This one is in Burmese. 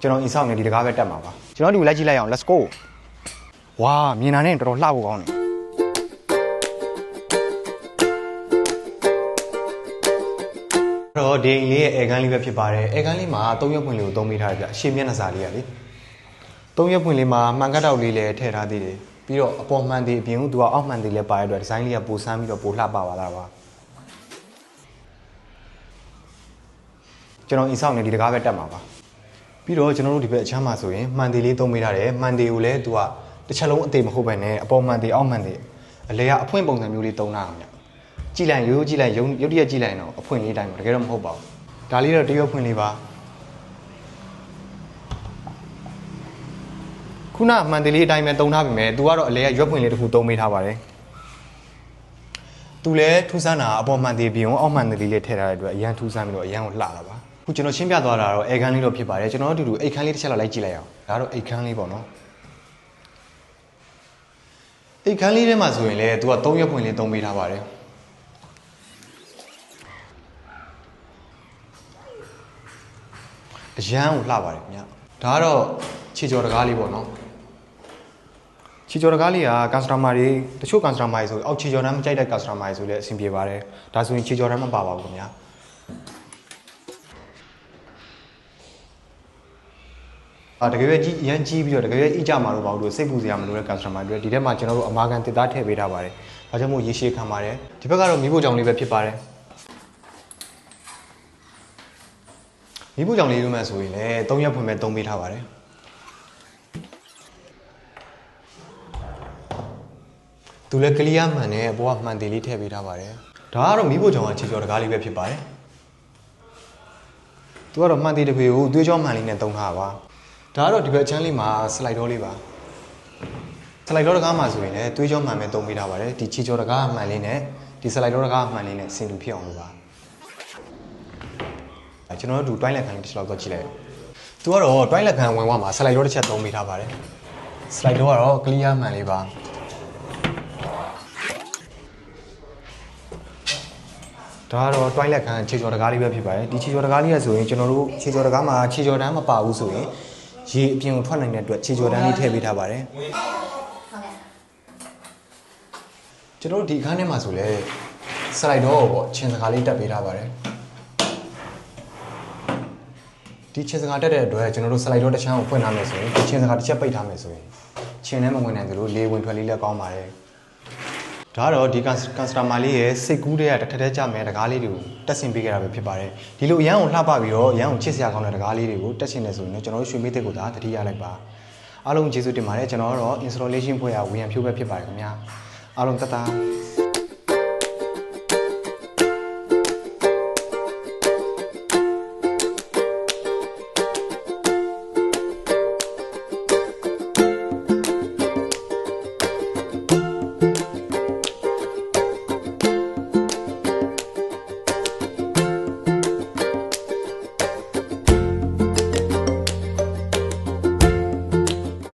ကျွန်တော်အင်ဆောင်နေဒီတကားပဲတက်မှာပါကျွန်တော်ဒီလိုက်ကြည့်လိုက်အောင် let's go ဝါမြင်တာနဲ့တော်တော်လှဖို့ကောင်းတယ်တော့ဒီလေးရဲ့အဲကန်းလေးပဲဖြစ်ပါတယ်အဲကန်းလေးမှာ3ရက်ဖွင့်လေးကိုသုံးပေးထားတယ်ဗျအရှေ့မျက်နှာစာလေးရလေ3ရက်ဖွင့်လေးမှာမှန်ကတ်တောက်လေးလည်းထည့်ထားသေးတယ်ပြီးတော့အပေါ်မှန်သေးအပြင်ကသူကအောက်မှန်သေးလည်းပါရတဲ့အတွက်ဒီဇိုင်းလေးကပိုဆန်းပြီးတော့ပိုလှပပါလာပါကျွန်တော်အင်ဆောင်နေဒီတကားပဲတက်မှာပါပြီးတော့ကျွန်တော်တို့ဒီဘက်အချမ်းမှာဆိုရင်မှန်သေးလေးသုံးပေးထားတယ်မှန်သေးကိုလည်းသူကတစ်ချက်လုံးအသေးမဟုတ်ပဲနဲ့အပေါ်မှန်သေးအောက်မှန်သေးအလဲကအဖွင့်ပုံစံမျိုးလေးသုံးထားအောင်ညကြည့်လိုက်ရိုးကြည့်လိုက်ရုပ်တရက်ကြည့်လိုက်တော့အဖွင့်လေးတိုင်းပါတကယ်တော့မဟုတ်ပါဘူးဒါလေးတော့တရွတ်ဖွင့်လေးပါခုနမှန်သေးလေးအတိုင်းပဲသုံးထားပြီမဲ့သူကတော့အလဲကရွက်ဖွင့်လေးတစ်ခုသုံးပေးထားပါတယ်သူလည်းထူးဆန်းတာအပေါ်မှန်သေးပြီးအောင်အောက်မှန်သေးလေးထည့်ထားတဲ့အတွက်အရန်ထူးဆန်းပြီးတော့အရန်ကိုလှတာပါခုကျွန်တော်ရှင်းပြသွားတာတော့အိတ်ခမ်းလေးတော့ဖြစ်ပါတယ်ကျွန်တော်တို့အတူတူအိတ်ခမ်းလေးတစ်ချက်လောက်လိုက်ကြည့်လိုက်အောင်ဒါတော့အိတ်ခမ်းလေးပေါ့နော်အိတ်ခမ်းလေးထဲမှာဆိုရင်လည်းသူက3ရက်ဖွင့်လေးသုံးပေးထားပါတယ်အရန်ကိုလှပါတယ်ခင်ဗျဒါကတော့ခြေကျော်တကားလေးပေါ့နော်ခြေကျော်တကားလေးကကန်စတမာတွေတချို့ကန်စတမာတွေဆိုအောက်ခြေကျော်တန်းမကြိုက်တဲ့ကန်စတမာတွေဆိုလည်းအဆင်ပြေပါတယ်ဒါဆိုရင်ခြေကျော်တန်းမပါပါဘူးခင်ဗျတကယ်ပဲကြီးရမ်းကြီးပြီးတော့တကယ်ပဲအိကြမှာတော့ဘာလို့စိတ်ပူစရာမလိုတဲ့ customer တွေဒီထဲမှာကျွန်တော်တို့အမာခံတစ်သားထည့်ပေးထားပါတယ်။ဒါကြောင့်မို့ရေရှည်ခံပါတယ်။ဒီဘက်ကတော့မီးဖိုကြောင်လေးပဲဖြစ်ပါတယ်။မီးဖိုကြောင်လေးလို့မှဆိုရင်လည်း3ရက်ဖွင့်မဲ့သုံးပေးထားပါတယ်။သူလည်းကလီယာမှန်နဲ့အပေါ်ကမှန်သေးလေးထည့်ပေးထားပါတယ်။ဒါကတော့မီးဖိုကြောင်ကခြေကျော်တကားလေးပဲဖြစ်ပါတယ်။သူကတော့မှန်သေးတစ်ပေကိုသွေးကြောမှန်လေးနဲ့သုံးထားပါဒါကတော့ဒီဘက်ချမ်းလေးမှာစလိုက်တော့လေးပါစလိုက်တော့တကားမှာဆိုရင်လည်းသွေးကြောမှန်ပဲသုံးပေးထားပါတယ်ဒီချီကျော်တကားမှန်လေးနဲ့ဒီစလိုက်တော့တကားမှန်လေးနဲ့ဆင်တူဖြစ်အောင်လုပ်ပါကျွန်တော်တို့တွိုင်းလက်ခံလေးတစ်ချက်လောက်တော့ကြည့်လိုက်သူကတော့တွိုင်းလက်ခံဝင်ဝါမှာစလိုက်တော့တစ်ချက်သုံးပေးထားပါတယ်စလိုက်တော့ကတော့ကလီယာမှန်လေးပါဒါကတော့တွိုင်းလက်ခံခြေကျော်တကားလေးပဲဖြစ်ပါတယ်ဒီခြေကျော်တကားလေးရဆိုရင်ကျွန်တော်တို့ခြေကျော်တကားမှာခြေကျော်တန်းမပါဘူးဆိုရင်ရေအပြင်ကိုထွက်နိုင်တဲ့အတွက်ခြေကျော်တန်းလေးထည့်ပေးထားပါတယ်ကျွန်တော်တို့ဒီအခန်းထဲမှာဆိုလဲစလိုက်တော့ပေါ့ချင်းစကားလေးတက်ပေးထားပါတယ်ဒီချင်းစကားတက်တဲ့အတွက်ကျွန်တော်တို့စလိုက်တော့တစ်ချမ်းကိုဖွင့်ထားမယ်ဆိုရင်ဒီချင်းစကားတစ်ချက်ပိတ်ထားမယ်ဆိုရင်ချင်းထဲမဝင်နိုင်သလိုလေဝင်ထွက်လေးလည်းကောင်းပါတယ်ဒါကတော့ဒီကန်စတမာလေးရဲ့စိတ်ကူးတဲ့တစ်ထက်ထက်ကြမယ်တကားလေးတွေကိုတက်ဆင်ပေးခဲ့တာပဲဖြစ်ပါတယ်ဒီလိုအရန်ကိုလှပပြီးတော့အရန်ကိုချစ်စရာကောင်းတဲ့တကားလေးတွေကိုတက်ဆင်နေဆိုရင်ကျွန်တော်တို့ရွှေမေးတဲ့ကိုသာတတိယလိုက်ပါအားလုံးကျေးဇူးတင်ပါတယ်ကျွန်တော်ကတော့ installation ဖွဲ့ရဝီယံဖြိုးပဲဖြစ်ပါတယ်ခင်ဗျာအားလုံးတတ်တာ